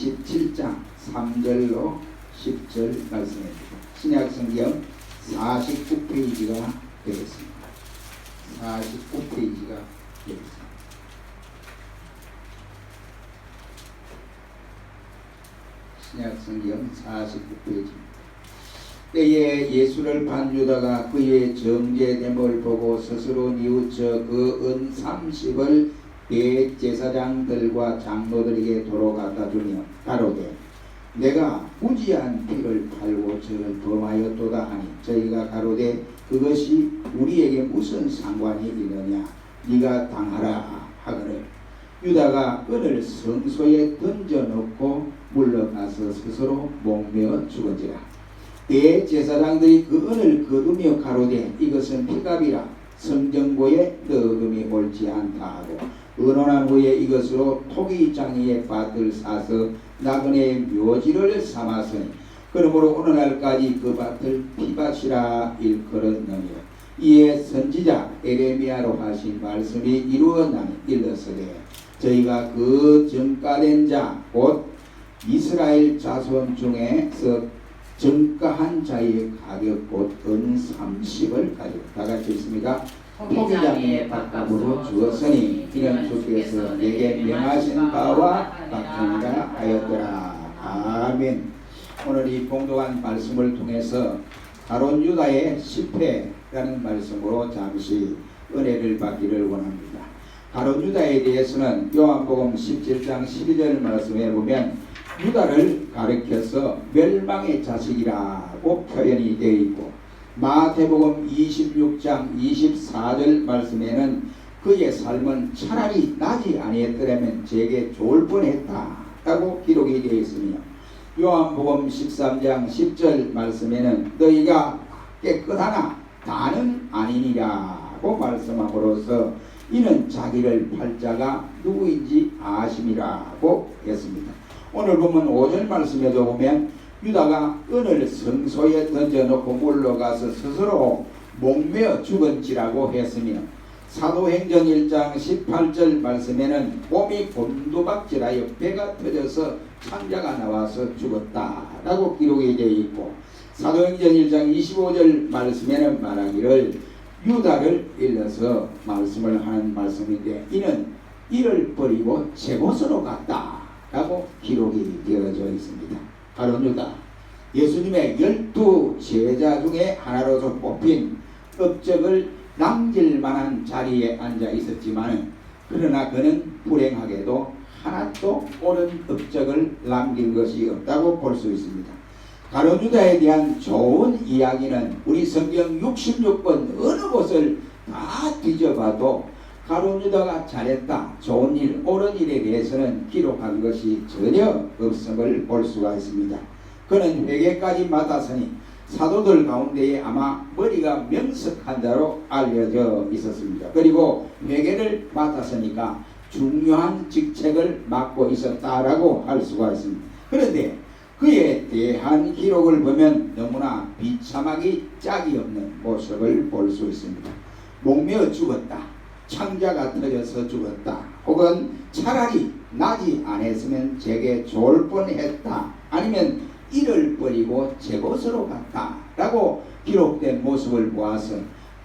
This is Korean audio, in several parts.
17장 3절로 10절 말씀입니다. 신약성경 49페이지가 되겠습니다. 49페이지가 되겠습니다. 신약성경 49페이지입니다. 때에 예수를 판 유다가 그의 정죄됨을 보고 스스로 뉘우쳐 그 은 30을 대제사장들과 장로들에게 도로 갖다 주며 가로되 내가 무지한 피를 팔고 저를 범하였도다 하니 저희가 가로되 그것이 우리에게 무슨 상관이 있느냐 네가 당하라 하거늘 유다가 은을 성소에 던져놓고 물러가서 스스로 목매어 죽은지라. 대제사장들이 그 은을 거두며 가로되 이것은 피값이라 성전고에 넣음이 옳지 않다 하고 의논한 후에 이것으로 토기장이의 밭을 사서 나그네의 묘지를 삼았으니 그러므로 오늘날까지 그 밭을 피밭이라 일컬었느니라. 이에 선지자 에레미야로 하신 말씀이 이루어나니 일러서되 저희가 그 정가된 자 곧 이스라엘 자손 중에서 정가한 자의 가격 곧 은 30을 가지고 다같이 있습니다. 토기장의 밭값으로 주었으니 이는 주께서 내게 명하신 바와 같으니라 하였더라. 아멘. 오늘 이 봉독한 말씀을 통해서 가룟 유다의 실패라는 말씀으로 잠시 은혜를 받기를 원합니다. 가룟 유다에 대해서는 요한복음 17장 12절 말씀에 보면 유다를 가리켜서 멸망의 자식이라고 표현이 되어 있고 마태복음 26장 24절 말씀에는 그의 삶은 차라리 나지 아니했더라면 제게 좋을 뻔했다라고 기록이 되어 있으며 요한복음 13장 10절 말씀에는 너희가 깨끗하나 다는 아니니라고 말씀함으로써 이는 자기를 팔 자가 누구인지 아심이라고 했습니다. 오늘 보면 5절 말씀에도 보면 유다가 은을 성소에 던져놓고 물러가서 스스로 목매어 죽은지라고 했으며 사도행전 1장 18절 말씀에는 몸이 곤두박질하여 배가 터져서 창자가 나와서 죽었다라고 기록이 되어 있고 사도행전 1장 25절 말씀에는 말하기를 유다를 일러서 말씀을 하는 말씀인데 이는 이를 버리고 제 곳으로 갔다라고 기록이 되어져 있습니다. 가룟 유다 예수님의 12 제자 중에 하나로서 뽑힌 업적을 남길 만한 자리에 앉아 있었지만 그러나 그는 불행하게도 하나도 옳은 업적을 남긴 것이 없다고 볼 수 있습니다. 가룟 유다에 대한 좋은 이야기는 우리 성경 66권 어느 곳을 다 뒤져봐도 가룟 유다가 잘했다, 좋은 일, 옳은 일에 대해서는 기록한 것이 전혀 없음을 볼 수가 있습니다. 그는 회개까지 맡았으니 사도들 가운데에 아마 머리가 명석한 자로 알려져 있었습니다. 그리고 회개를 맡았으니까 중요한 직책을 맡고 있었다라고 할 수가 있습니다. 그런데 그에 대한 기록을 보면 너무나 비참하기 짝이 없는 모습을 볼 수 있습니다. 목매어 죽었다, 창자가 터져서 죽었다, 혹은 차라리 나지 않았으면 제게 좋을 뻔했다, 아니면 이를 버리고 제 곳으로 갔다 라고 기록된 모습을 보아서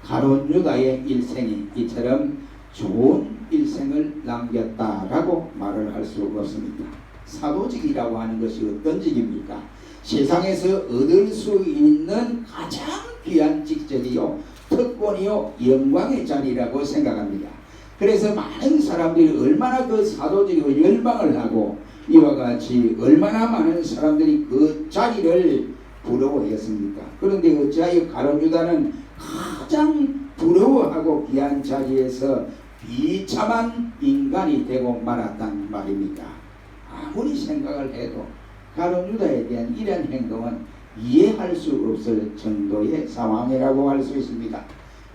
가룟 유다의 일생이 이처럼 좋은 일생을 남겼다라고 말을 할 수 없습니다. 사도직이라고 하는 것이 어떤 직입니까? 세상에서 얻을 수 있는 가장 귀한 직책이요 특권이요 영광의 자리라고 생각합니다. 그래서 많은 사람들이 얼마나 그 사도직을 열망을 하고 이와 같이 얼마나 많은 사람들이 그 자리를 부러워했습니까? 그런데 어찌하여 가룟 유다는 가장 부러워하고 귀한 자리에서 비참한 인간이 되고 말았단 말입니까? 아무리 생각을 해도 가룟 유다에 대한 이런 행동은 이해할 수 없을 정도의 상황이라고 할 수 있습니다.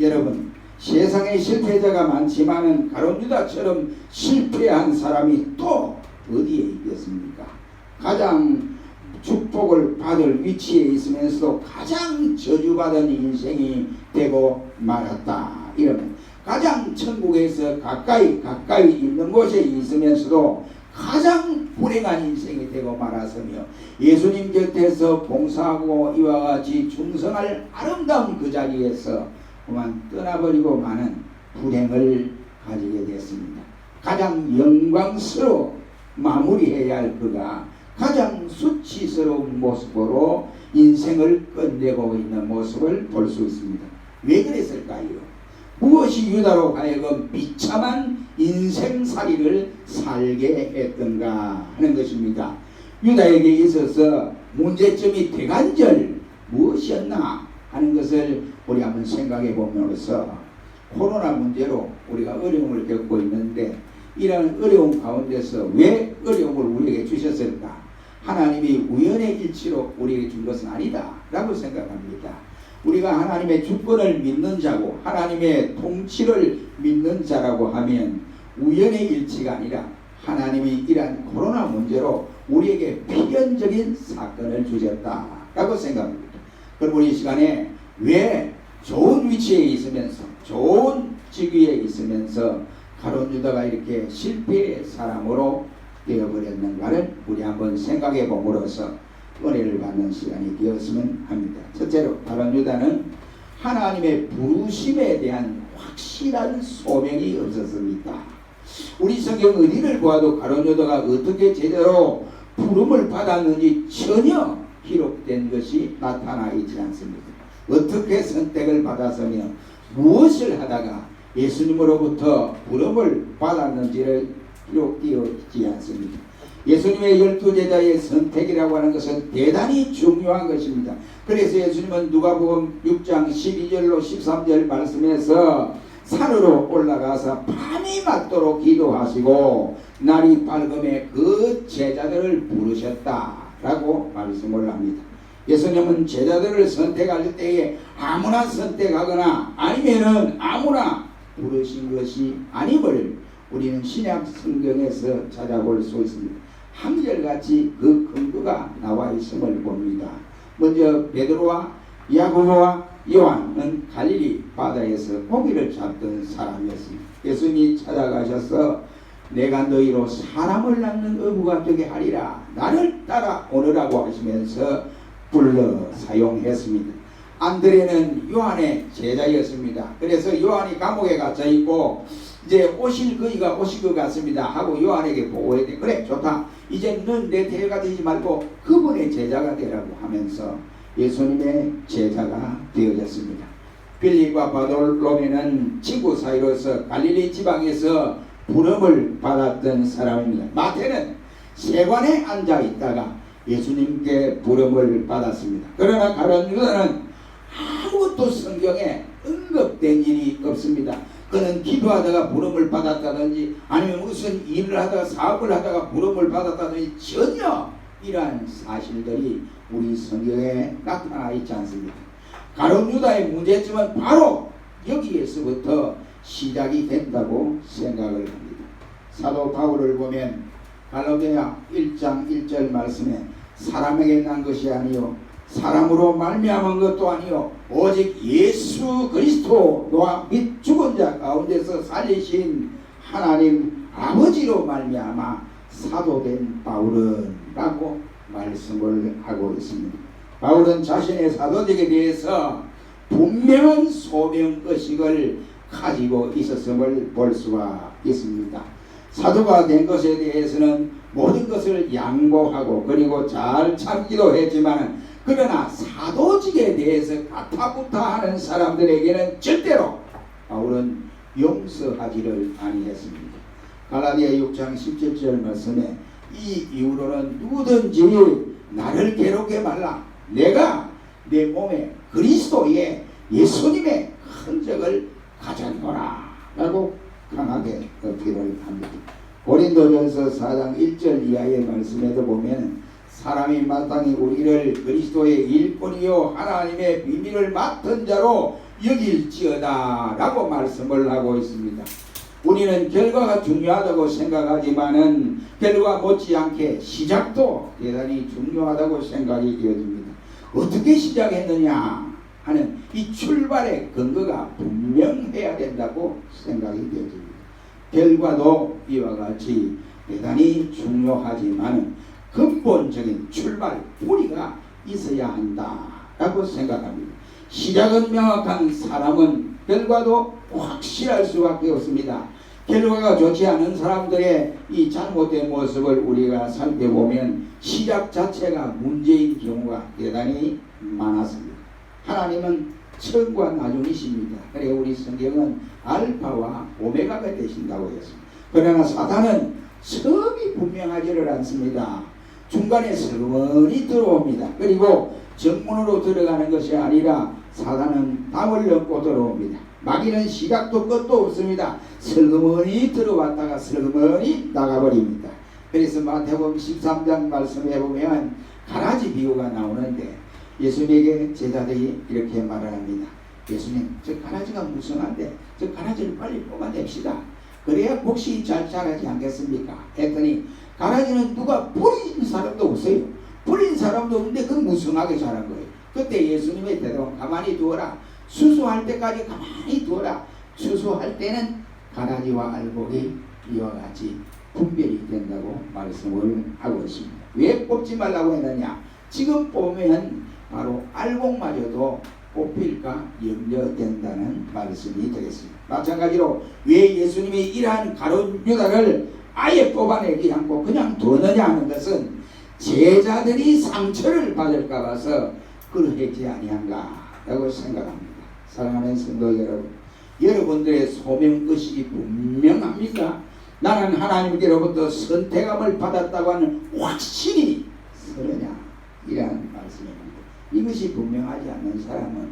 여러분, 세상에 실패자가 많지만은 가룟 유다처럼 실패한 사람이 또 어디에 있겠습니까? 가장 축복을 받을 위치에 있으면서도 가장 저주받은 인생이 되고 말았다. 이러면 가장 천국에서 가까이 있는 곳에 있으면서도 가장 불행한 인생이 되고 말았으며 예수님 곁에서 봉사하고 이와 같이 충성할 아름다운 그 자리에서 그만 떠나버리고 마는 불행을 가지게 됐습니다. 가장 영광스러워 마무리해야 할 그가 가장 수치스러운 모습으로 인생을 끝내고 있는 모습을 볼 수 있습니다. 왜 그랬을까요? 무엇이 유다로 하여금 비참한 인생살이를 살게 했던가 하는 것입니다. 유다에게 있어서 문제점이 대간절 무엇이었나 하는 것을 우리 한번 생각해 보면서 코로나 문제로 우리가 어려움을 겪고 있는데 이런 어려움 가운데서 왜 어려움을 우리에게 주셨을까? 하나님이 우연의 일치로 우리에게 준 것은 아니다 라고 생각합니다. 우리가 하나님의 주권을 믿는 자고 하나님의 통치를 믿는 자라고 하면 우연의 일치가 아니라 하나님이 이러한 코로나 문제로 우리에게 필연적인 사건을 주셨다라고 생각합니다. 그럼 우리 이 시간에 왜 좋은 위치에 있으면서 좋은 직위에 있으면서 가룟 유다가 이렇게 실패의 사람으로 되어버렸는가를 우리 한번 생각해 봄으로써 은혜를 받는 시간이 되었으면 합니다. 첫째로 가룟 유다는 하나님의 부르심에 대한 확실한 소명이 없었습니다. 우리 성경 어디를 보아도 가룟 유다가 어떻게 제대로 부름을 받았는지 전혀 기록된 것이 나타나 있지 않습니다. 어떻게 선택을 받았으며 무엇을 하다가 예수님으로부터 부름을 받았는지를 기록되어 있지 않습니다. 예수님의 12제자의 선택이라고 하는 것은 대단히 중요한 것입니다. 그래서 예수님은 누가복음 6장 12절로 13절 말씀에서 산으로 올라가서 밤이 맞도록 기도하시고 날이 밝음에 그 제자들을 부르셨다라고 말씀을 합니다. 예수님은 제자들을 선택할 때에 아무나 선택하거나 아니면은 아무나 부르신 것이 아님을 우리는 신약 성경에서 찾아볼 수 있습니다. 한결같이 그 근거가 나와 있음을 봅니다. 먼저 베드로와 야고보와 요한은 갈릴리 바다에서 고기를 잡던 사람이었습니다. 예수님이 찾아가셔서 내가 너희로 사람을 낳는 어부가 되게 하리라 나를 따라오느라고 하시면서 불러 사용했습니다. 안드레는 요한의 제자였습니다. 그래서 요한이 감옥에 갇혀 있고 이제 오실 그이가 오실 것 같습니다 하고 요한에게 보고했대. 그래 좋다. 이제 넌 내 대가 되지 말고 그분의 제자가 되라고 하면서 예수님의 제자가 되어졌습니다. 빌립과 바돌로메는 친구 사이로서 갈릴리 지방에서 부름을 받았던 사람입니다. 마태는 세관에 앉아 있다가 예수님께 부름을 받았습니다. 그러나 가룟 유다는 아무것도 성경에 언급된 일이 없습니다. 그는 기도하다가 부름을 받았다든지 아니면 무슨 일을 하다가 사업을 하다가 부름을 받았다든지 전혀 이러한 사실들이 우리 성경에 나타나 있지 않습니다. 가룟 유다의 문제점은 바로 여기에서부터 시작이 된다고 생각을 합니다. 사도 바울을 보면 갈라디아 1장 1절 말씀에 사람에게 난 것이 아니요 사람으로 말미암은 것도 아니요 오직 예수 그리스도와 및 죽은 자 가운데서 살리신 하나님 아버지로 말미암아 사도된 바울은 라고 말씀을 하고 있습니다. 바울은 자신의 사도직에 대해서 분명한 소명의식을 가지고 있었음을 볼 수가 있습니다. 사도가 된 것에 대해서는 모든 것을 양보하고 그리고 잘 참기도 했지만 그러나 사도직에 대해서 가타부타하는 사람들에게는 절대로 바울은 용서하지를 아니했습니다. 갈라디아 6장 17절 말씀에 이 이후로는 누구든지 나를 괴롭게 말라. 내가 내 몸에 그리스도의 예수님의 흔적을 가졌노라 라고 강하게 어필을 합니다. 고린도전서 4장 1절 이하의 말씀에도 보면 사람이 마땅히 우리를 그리스도의 일꾼이요 하나님의 비밀을 맡은 자로 여길지어다 라고 말씀을 하고 있습니다. 우리는 결과가 중요하다고 생각하지만은 결과 못지않게 시작도 대단히 중요하다고 생각이 되어집니다. 어떻게 시작했느냐 하는 이 출발의 근거가 분명해야 된다고 생각이 되어집니다. 결과도 이와 같이 대단히 중요하지만 근본적인 출발 뿌리가 있어야 한다라고 생각합니다. 시작은 명확한 사람은 결과도 확실할 수밖에 없습니다. 결과가 좋지 않은 사람들의 이 잘못된 모습을 우리가 살펴보면 시작 자체가 문제인 경우가 대단히 많았습니다. 하나님은 처음과 나중이십니다. 그래 우리 성경은 알파와 오메가가 되신다고 했습니다. 그러나 사단은 처음이 분명하지를 않습니다. 중간에 서원이 들어옵니다. 그리고 정문으로 들어가는 것이 아니라 사단은 담을 넘고 들어옵니다. 마귀는 시작도 끝도 없습니다. 슬그머니 들어왔다가 슬그머니 나가버립니다. 그래서 마태복음 13장 말씀해 보면 가라지 비유가 나오는데 예수님에게 제자들이 이렇게 말을 합니다. 예수님, 저 가라지가 무성한데 저 가라지를 빨리 뽑아냅시다. 그래야 곡식이 잘 자라지 않겠습니까? 했더니 가라지는 누가 뿌린 사람도 없어요. 뿌린 사람도 없는데 그건 무성하게 자란 거예요. 그때 예수님의 대답은 가만히 두어라. 수수할 때까지 가만히 두어라. 수수할 때는 가라지와 알곡이 이와 같이 분별이 된다고 말씀을 하고 있습니다. 왜 뽑지 말라고 했느냐? 지금 보면 바로 알곡마저도 뽑힐까 염려된다는 말씀이 되겠습니다. 마찬가지로 왜 예수님이 이러한 가룟 유다를 아예 뽑아내지 않고 그냥 두느냐 하는 것은 제자들이 상처를 받을까 봐서 그러하지 아니한가 라고 생각합니다. 사랑하는 성도 여러분, 여러분들의 소명의식이 분명합니까? 나는 하나님께로부터 선택함을 받았다고 하는 확신이 서느냐? 이라는 말씀입니다. 이것이 분명하지 않는 사람은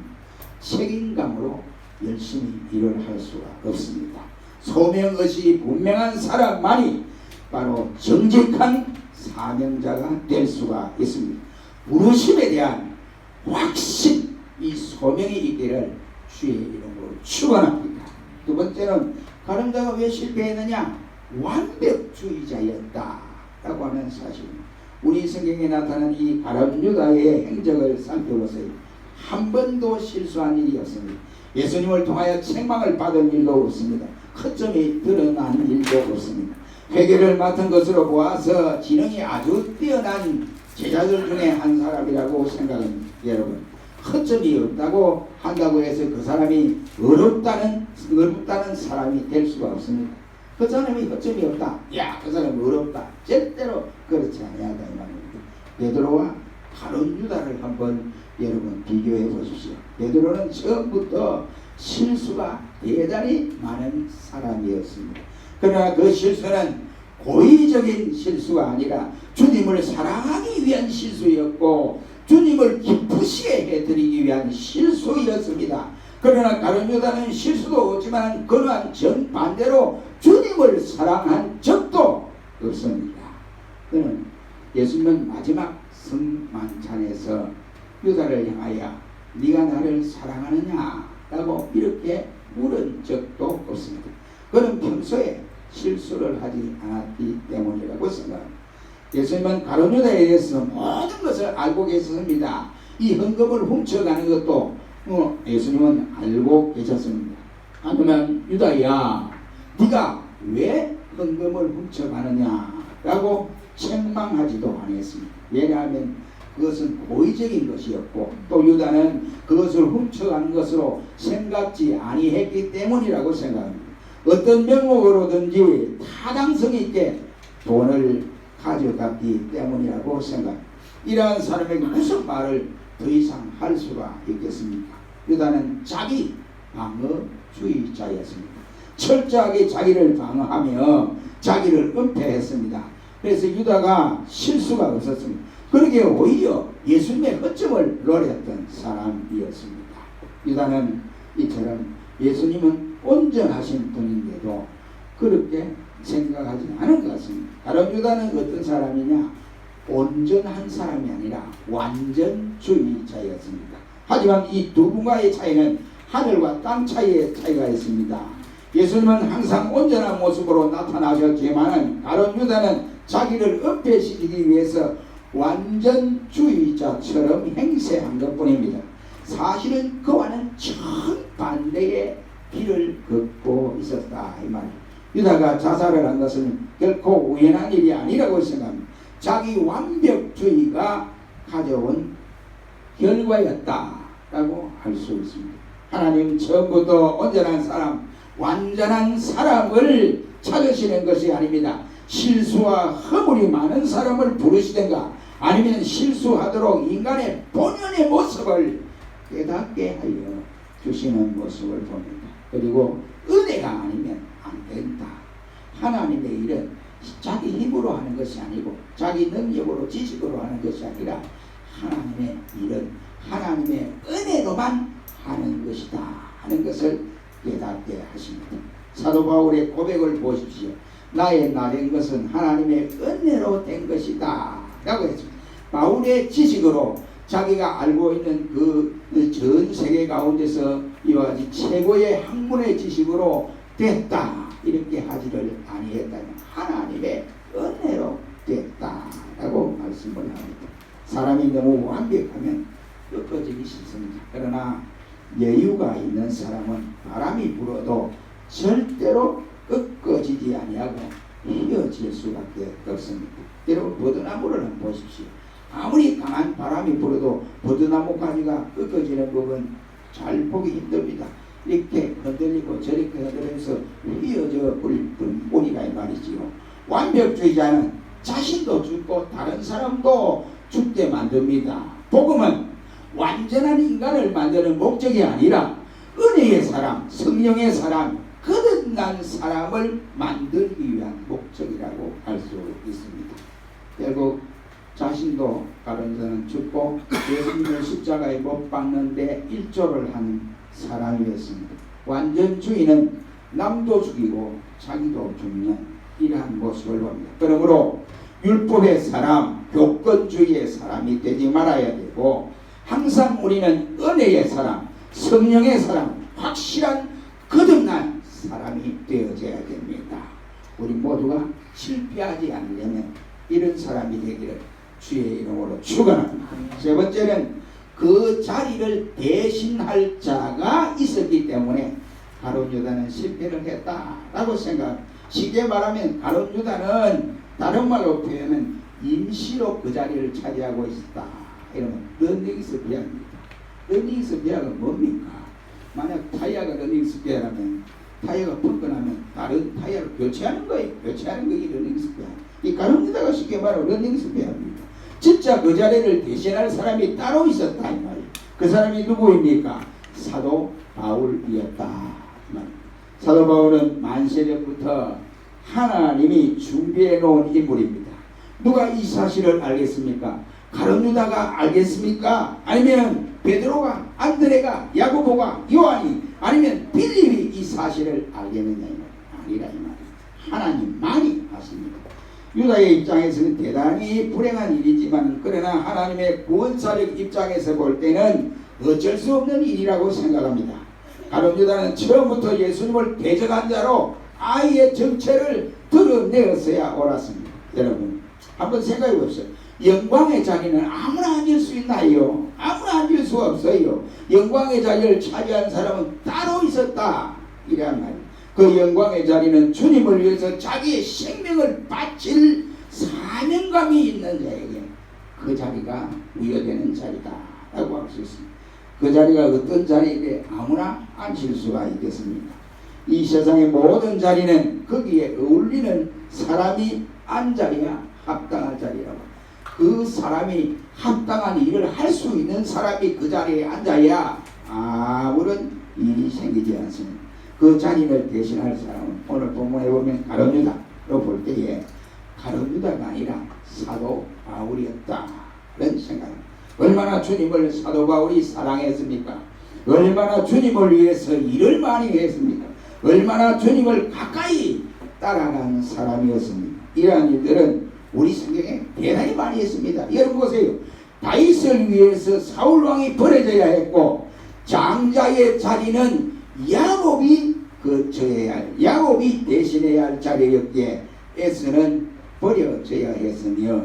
책임감으로 열심히 일을 할 수가 없습니다. 소명의식이 분명한 사람만이 바로 정직한 사명자가 될 수가 있습니다. 부르심에 대한 확신, 이 소명이 있기를 주의 이름으로 축원합니다. 두 번째는 가늠자가 왜 실패했느냐? 완벽주의자였다 라고 하는 사실입니다. 우리 성경에 나타난 이 가룟 유다의 행적을 살펴보세요. 한 번도 실수한 일이 없습니다. 예수님을 통하여 책망을 받은 일도 없습니다. 허점이 드러난 일도 없습니다. 회개를 맡은 것으로 보아서 지능이 아주 뛰어난 제자들 중에 한 사람이라고 생각합니다. 여러분, 허점이 없다고 한다고 해서 그 사람이 어렵다는 사람이 될 수가 없습니다. 그 사람이 허점이 없다. 야, 그 사람이 어렵다. 절대로 그렇지 아니하다 이 말입니다. 베드로와 가룟 유다를 한번 여러분 비교해 보십시오. 베드로는 처음부터 실수가 대단히 많은 사람이었습니다. 그러나 그 실수는 고의적인 실수가 아니라 주님을 사랑하기 위한 실수였고 주님을 기쁘시게 해드리기 위한 실수였습니다. 그러나 가룟 유다는 실수도 없지만 그러한 정반대로 주님을 사랑한 적도 없습니다. 그는 예수님은 마지막 성만찬에서 유다를 향하여 네가 나를 사랑하느냐 라고 이렇게 물은 적도 없습니다. 그는 평소에 실수를 하지 않았기 때문이라고 생각합니다. 예수님은 가룟 유다에 대해서 모든 것을 알고 계셨습니다. 이 헌금을 훔쳐가는 것도 예수님은 알고 계셨습니다. 하지만 유다야, 네가 왜 헌금을 훔쳐가느냐 라고 책망하지도 않았습니다. 왜냐하면 그것은 고의적인 것이었고 또 유다는 그것을 훔쳐가는 것으로 생각지 아니했기 때문이라고 생각합니다. 어떤 명목으로든지 타당성 있게 돈을 가져갔기 때문이라고 생각합니다. 이러한 사람에게 무슨 말을 더 이상 할 수가 있겠습니까? 유다는 자기 방어주의자였습니다. 철저하게 자기를 방어하며 자기를 은폐했습니다. 그래서 유다가 실수가 없었습니다. 그러기에 오히려 예수님의 허점을 노렸던 사람이었습니다. 유다는 이처럼 예수님은 온전하신 분인데도 그렇게 생각하지 않은 것 같습니다. 가룟 유다는 어떤 사람이냐? 온전한 사람이 아니라 완전주의자였습니다. 하지만 이 두 분과의 차이는 하늘과 땅 차이의 차이가 있습니다. 예수님은 항상 온전한 모습으로 나타나셨지만 가룟 유다는 자기를 은폐시키기 위해서 완전주의자처럼 행세한 것뿐입니다. 사실은 그와는 정반대의 길을 걷고 있었다 이 말이에요. 유다가 자살을 한 것은 결코 우연한 일이 아니라고 생각합니다. 자기 완벽주의가 가져온 결과였다라고 할 수 있습니다. 하나님 처음부터 온전한 사람, 완전한 사람을 찾으시는 것이 아닙니다. 실수와 허물이 많은 사람을 부르시든가 아니면 실수하도록 인간의 본연의 모습을 깨닫게 하여 주시는 모습을 봅니다. 그리고 은혜가 아니면 안 된다. 하나님의 일은 자기 힘으로 하는 것이 아니고 자기 능력으로 지식으로 하는 것이 아니라 하나님의 일은 하나님의 은혜로만 하는 것이다 하는 것을 깨닫게 하십니다. 사도 바울의 고백을 보십시오. 나의 나된 것은 하나님의 은혜로 된 것이다 라고 했습니다. 바울의 지식으로 자기가 알고 있는 그 전 세계 가운데서 이와 같이 최고의 학문의 지식으로 됐다 이렇게 하지를 아니했다면 하나님의 은혜로 됐다라고 말씀을 합니다. 사람이 너무 완벽하면 꺾어지기 싫습니다. 그러나 여유가 있는 사람은 바람이 불어도 절대로 꺾어지지 아니하고 휘어질 수밖에 없습니다. 여러분 버드나무를 한번 보십시오. 아무리 강한 바람이 불어도 버드나무 가지가 꺾어지는 부분 잘 보기 힘듭니다. 이렇게 흔들리고 저렇게 흔들려서 휘어져 버릴 뿐이라 이 말이지요. 완벽주의자는 자신도 죽고 다른 사람도 죽게 만듭니다. 복음은 완전한 인간을 만드는 목적이 아니라 은혜의 사람, 성령의 사람, 거듭난 사람을 만들기 위한 목적이라고 할 수 있습니다. 결국 자신도 다른 자는 죽고 예수님을 십자가에 못 박는데 일조를 한 사람이었습니다. 완전주의는 남도 죽이고 자기도 죽는 이러한 모습을 봅니다. 그러므로 율법의 사람, 교권주의의 사람이 되지 말아야 되고 항상 우리는 은혜의 사람, 성령의 사람, 확실한 거듭난 사람이 되어져야 됩니다. 우리 모두가 실패하지 않으려면 이런 사람이 되기를 주의 이름으로 축원합니다. 세 번째는 그 자리를 대신할 자가 있었기 때문에 가룟 유다는 실패를 했다라고 생각. 쉽게 말하면 가룟 유다는 다른 말로 표현하면 임시로 그 자리를 차지하고 있었다. 이러면 런닝스 비하입니다. 런닝스 비하가 뭡니까? 만약 타이어가 런닝스 비하라면 타이어가 펑크나면 다른 타이어를 교체하는 거예요. 교체하는 것이 런닝스 비하. 이 가룟 유다가 쉽게 말하면 런닝스 비하입니다. 진짜 그 자리를 대신할 사람이 따로 있었다 이 말이에요. 그 사람이 누구입니까? 사도 바울이었다. 사도 바울은 만세전부터 하나님이 준비해 놓은 인물입니다. 누가 이 사실을 알겠습니까? 가룟 유다가 알겠습니까? 아니면 베드로가, 안드레가, 야고보가, 요한이, 아니면 빌립이 이 사실을 알겠느냐 이 말이에요. 아니라 이 말이에요. 하나님만이 하십니다. 유다의 입장에서는 대단히 불행한 일이지만 그러나 하나님의 구원사력 입장에서 볼 때는 어쩔 수 없는 일이라고 생각합니다. 가룟 유다는 처음부터 예수님을 대적한 자로 아예 정체를 드러내었어야 옳았습니다. 여러분 한번 생각해 보십시오. 영광의 자리는 아무나 앉을 수 있나요? 아무나 앉을 수 없어요. 영광의 자리를 차지한 사람은 따로 있었다 이란 말이에요. 그 영광의 자리는 주님을 위해서 자기의 생명을 바칠 사명감이 있는 자에게 그 자리가 부여되는 자리다 라고 할 수 있습니다. 그 자리가 어떤 자리인데 아무나 앉힐 수가 있겠습니까? 이 세상의 모든 자리는 거기에 어울리는 사람이 앉아야 합당한 자리라고. 그 사람이 합당한 일을 할 수 있는 사람이 그 자리에 앉아야 아무런 일이 생기지 않습니다. 그 자리를 대신할 사람은 오늘 본문에 보면 가룟 유다로 볼 때에 가룟 유다가 아니라 사도 바울이었다는 생각입니다. 얼마나 주님을 사도 바울이 사랑했습니까? 얼마나 주님을 위해서 일을 많이 했습니까? 얼마나 주님을 가까이 따라가는 사람이었습니다. 이러한 일들은 우리 성경에 대단히 많이 했습니다. 여러분 보세요. 다윗을 위해서 사울왕이 버려져야 했고 장자의 자리는 야곱이 져야 할, 야곱이 대신해야 할 자리였기에 에스는 버려져야 했으며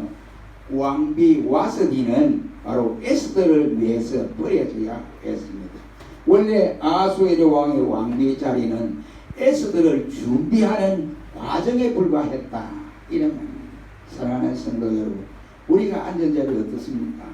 왕비 와스디는 바로 에스더를 위해서 버려져야 했습니다. 원래 아수에르 왕의 왕비 자리는 에스더를 준비하는 과정에 불과했다. 이런 말입니다. 사랑하는 성도 여러분, 우리가 앉은 자리 어떻습니까?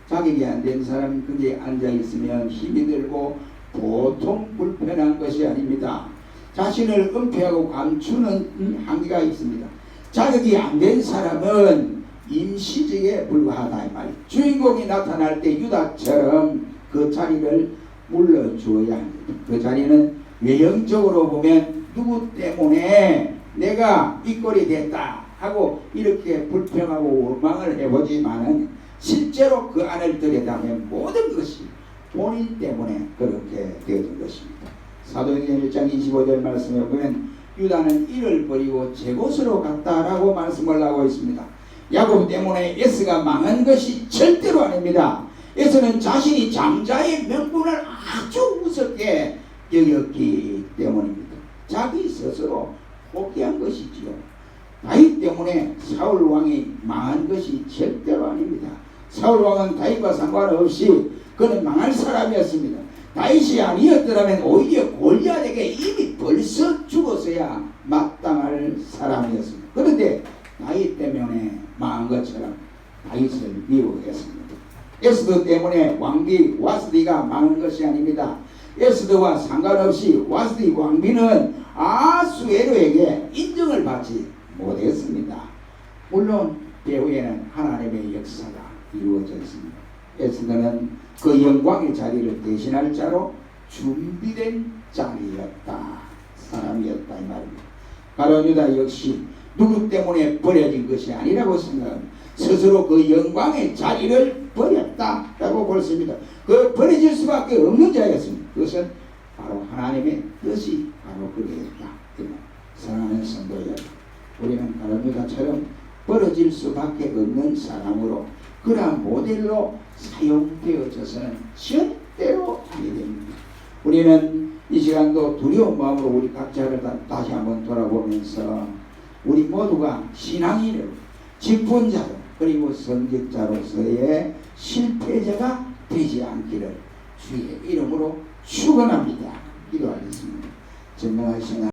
자격이 안 된 사람이 거기에 앉아있으면 힘이 들고 보통 불편한 것이 아닙니다. 자신을 은폐하고 감추는 한계가 있습니다. 자격이 안 된 사람은 임시직에 불과하다 이 말이에요. 주인공이 나타날 때 유다처럼 그 자리를 물러주어야 합니다. 그 자리는 외형적으로 보면 누구 때문에 내가 이 꼴이 됐다 하고 이렇게 불평하고 원망을 해보지만은 실제로 그 안을 들여다보면 모든 것이 본인 때문에 그렇게 되어진 것입니다. 사도행전 1장 25절 말씀에 보면 유다는 이를 버리고 제 곳으로 갔다라고 말씀을 하고 있습니다. 야곱 때문에 에스가 망한 것이 절대로 아닙니다. 에스는 자신이 장자의 명분을 아주 무섭게 여겼기 때문입니다. 자기 스스로 포기한 것이지요. 다윗 때문에 사울 왕이 망한 것이 절대로 아닙니다. 사울 왕은 다윗과 상관없이 그는 망할 사람이었습니다. 다윗이 아니었더라면 오히려 골리앗에게 이미 벌써 죽었어야 마땅할 사람이었습니다. 그런데 다윗 때문에 망한 것처럼 다윗을 미워했습니다. 에스더 때문에 왕비 와스디가 망한 것이 아닙니다. 에스더와 상관없이 와스디 왕비는 아수에로에게 인정을 받지 못했습니다. 물론 배후에는 하나님의 역사가 이루어져 있습니다. 에스더는 그 영광의 자리를 대신할 자로 준비된 자리였다. 사람이었다 이 말입니다. 가룟 유다 역시 누구 때문에 버려진 것이 아니라고 생각합니다. 스스로 그 영광의 자리를 버렸다라고 볼 수 있습니다. 그 버려질 수밖에 없는 자였습니다. 그것은 바로 하나님의 뜻이 바로 그랬다. 사랑하는 성도 여러분, 우리는 가룟 유다처럼 버려질 수밖에 없는 사람으로 그러한 모델로 사용되어져서는 절대로 아니 됩니다. 우리는 이 시간도 두려운 마음으로 우리 각자를 다시 한번 돌아보면서 우리 모두가 신앙인으로 직분자로 그리고 성직자로서의 실패자가 되지 않기를 주의 이름으로 축원합니다. 기도하겠습니다. 전능하신